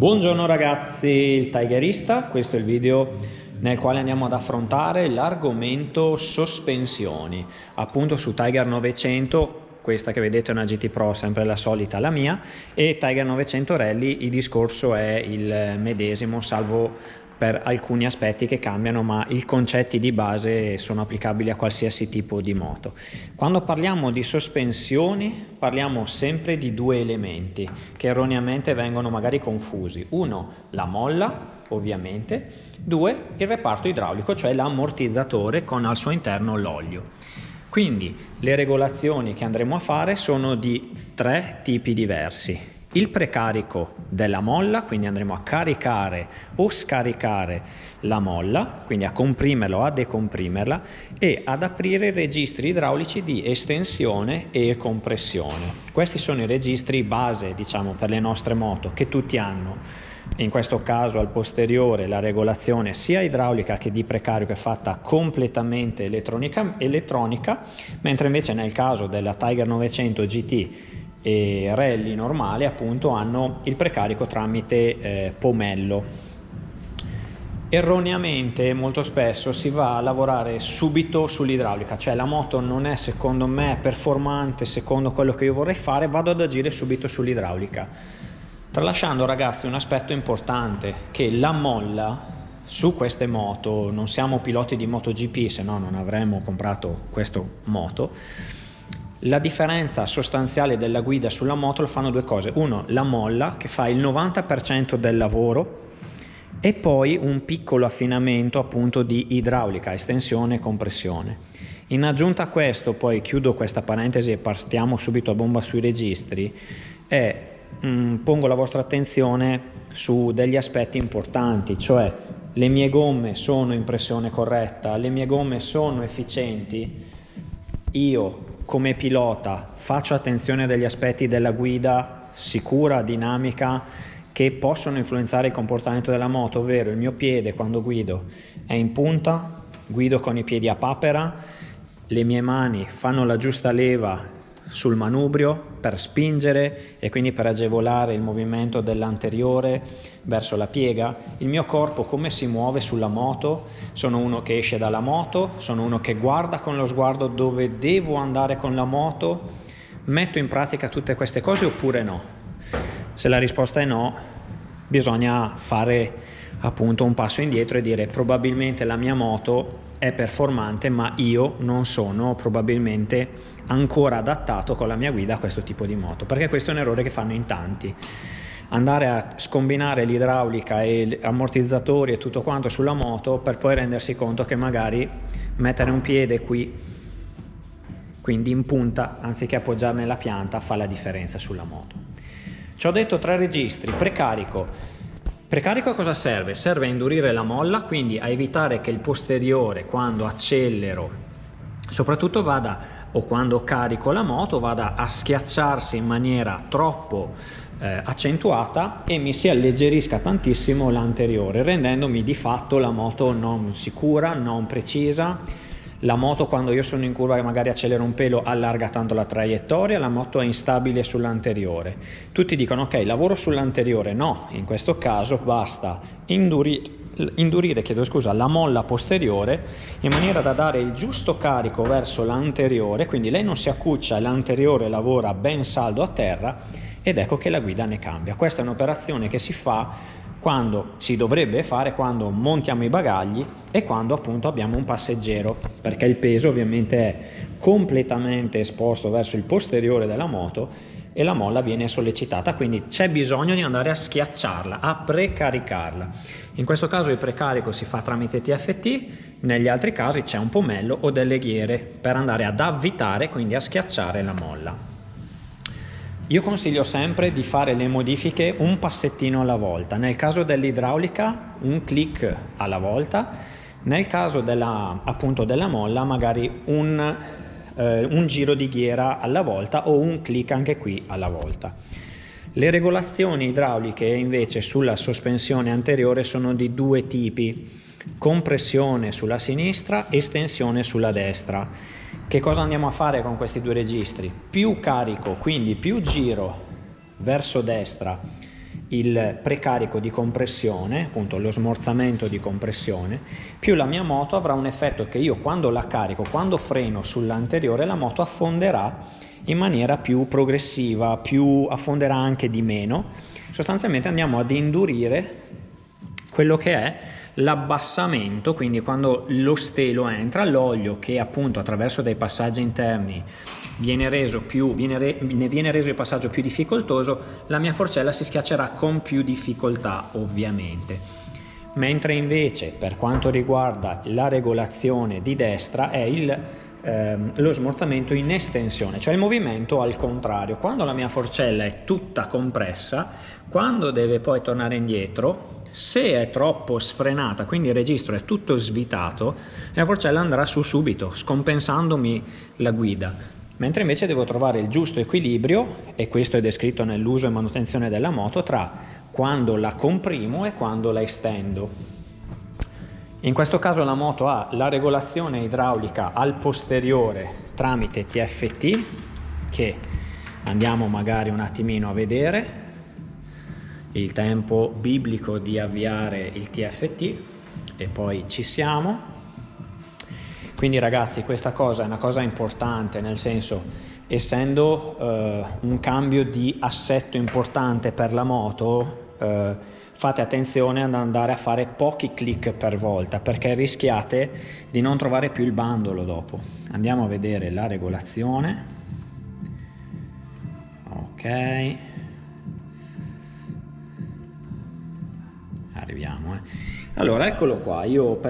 Buongiorno ragazzi, il Tigerista. Questo è il video nel quale andiamo ad affrontare l'argomento sospensioni, appunto su Tiger 900. Questa che vedete è una GT Pro, sempre la solita, la mia, e Tiger 900 Rally il discorso è il medesimo, salvo per alcuni aspetti che cambiano, ma i concetti di base sono applicabili a qualsiasi tipo di moto. Quando parliamo di sospensioni parliamo sempre di due elementi che erroneamente vengono magari confusi: uno, la molla ovviamente; due, il reparto idraulico, cioè l'ammortizzatore con al suo interno l'olio. Quindi le regolazioni che andremo a fare sono di tre tipi diversi: il precarico della molla, quindi andremo a caricare o scaricare la molla, quindi a comprimerla o a decomprimerla, e ad aprire i registri idraulici di estensione e compressione. Questi sono i registri base, diciamo, per le nostre moto, che tutti hanno. In questo caso al posteriore la regolazione sia idraulica che di precarico è fatta completamente elettronica, mentre invece nel caso della Tiger 900 GT e Rally normale appunto hanno il precarico tramite pomello. Erroneamente molto spesso si va a lavorare subito sull'idraulica, cioè la moto non è secondo me performante secondo quello che io vorrei fare, vado ad agire subito sull'idraulica, tralasciando ragazzi un aspetto importante, che la molla su queste moto, non siamo piloti di MotoGP, se no non avremmo comprato questo moto. La differenza sostanziale della guida sulla moto lo fanno due cose: uno, la molla che fa il 90% del lavoro, e poi un piccolo affinamento appunto di idraulica, estensione e compressione. In aggiunta a questo, poi chiudo questa parentesi e partiamo subito a bomba sui registri, pongo la vostra attenzione su degli aspetti importanti, cioè le mie gomme sono in pressione corretta, le mie gomme sono efficienti. Io come pilota faccio attenzione agli aspetti della guida sicura, dinamica, che possono influenzare il comportamento della moto, ovvero il mio piede quando guido è in punta, guido con i piedi a papera, le mie mani fanno la giusta leva sul manubrio per spingere e quindi per agevolare il movimento dell'anteriore verso la piega. Il mio corpo come si muove sulla moto: sono uno che esce dalla moto, sono uno che guarda con lo sguardo dove devo andare con la moto. Metto in pratica tutte queste cose oppure no? Se la risposta è no, bisogna fare appunto un passo indietro e dire: probabilmente la mia moto è performante, ma io non sono probabilmente ancora adattato con la mia guida a questo tipo di moto, perché questo è un errore che fanno in tanti: andare a scombinare l'idraulica e gli ammortizzatori e tutto quanto sulla moto per poi rendersi conto che magari mettere un piede qui, quindi in punta, anziché appoggiare nella pianta, fa la differenza sulla moto. Ci ho detto tre registri. Precarico a cosa serve? Serve a indurire la molla, quindi a evitare che il posteriore, quando accelero, soprattutto o quando carico la moto, vada a schiacciarsi in maniera troppo accentuata e mi si alleggerisca tantissimo l'anteriore, rendendomi di fatto la moto non sicura, non precisa. La moto, quando io sono in curva e magari accelero un pelo, allarga tanto la traiettoria, la moto è instabile sull'anteriore. Tutti dicono: ok, lavoro sull'anteriore. No, in questo caso basta indurire la molla posteriore in maniera da dare il giusto carico verso l'anteriore, quindi lei non si accuccia e l'anteriore lavora ben saldo a terra, ed ecco che la guida ne cambia. Questa è un'operazione che si dovrebbe fare quando montiamo i bagagli e quando appunto abbiamo un passeggero, perché il peso ovviamente è completamente esposto verso il posteriore della moto e la molla viene sollecitata, quindi c'è bisogno di andare a schiacciarla, a precaricarla. In questo caso il precarico si fa tramite TFT, negli altri casi c'è un pomello o delle ghiere per andare ad avvitare, quindi a schiacciare la molla. Io consiglio sempre di fare le modifiche un passettino alla volta. Nel caso dell'idraulica un click alla volta, nel caso appunto della molla magari un giro di ghiera alla volta o un click anche qui alla volta. Le regolazioni idrauliche invece sulla sospensione anteriore sono di due tipi: compressione sulla sinistra, estensione sulla destra. Che cosa andiamo a fare con questi due registri? Più carico, quindi più giro verso destra il precarico di compressione, appunto lo smorzamento di compressione, più la mia moto avrà un effetto che io quando la carico, quando freno sull'anteriore, la moto affonderà in maniera più progressiva, affonderà anche di meno. Sostanzialmente andiamo ad indurire quello che è l'abbassamento, quindi quando lo stelo entra, l'olio che appunto attraverso dei passaggi interni ne viene reso il passaggio più difficoltoso, la mia forcella si schiaccerà con più difficoltà ovviamente. Mentre invece per quanto riguarda la regolazione di destra è lo smorzamento in estensione, cioè il movimento al contrario. Quando la mia forcella è tutta compressa, quando deve poi tornare indietro, se è troppo sfrenata, quindi il registro è tutto svitato, la forcella andrà su subito, scompensandomi la guida. Mentre invece devo trovare il giusto equilibrio, e questo è descritto nell'uso e manutenzione della moto, tra quando la comprimo e quando la estendo. In questo caso la moto ha la regolazione idraulica al posteriore tramite TFT, che andiamo magari un attimino a vedere. Il tempo biblico di avviare il TFT e poi ci siamo. Quindi ragazzi, questa cosa è una cosa importante, nel senso, essendo un cambio di assetto importante per la moto, fate attenzione ad andare a fare pochi click per volta, perché rischiate di non trovare più il bandolo dopo. Andiamo a vedere la regolazione. Ok, arriviamo. Allora, eccolo qua. Io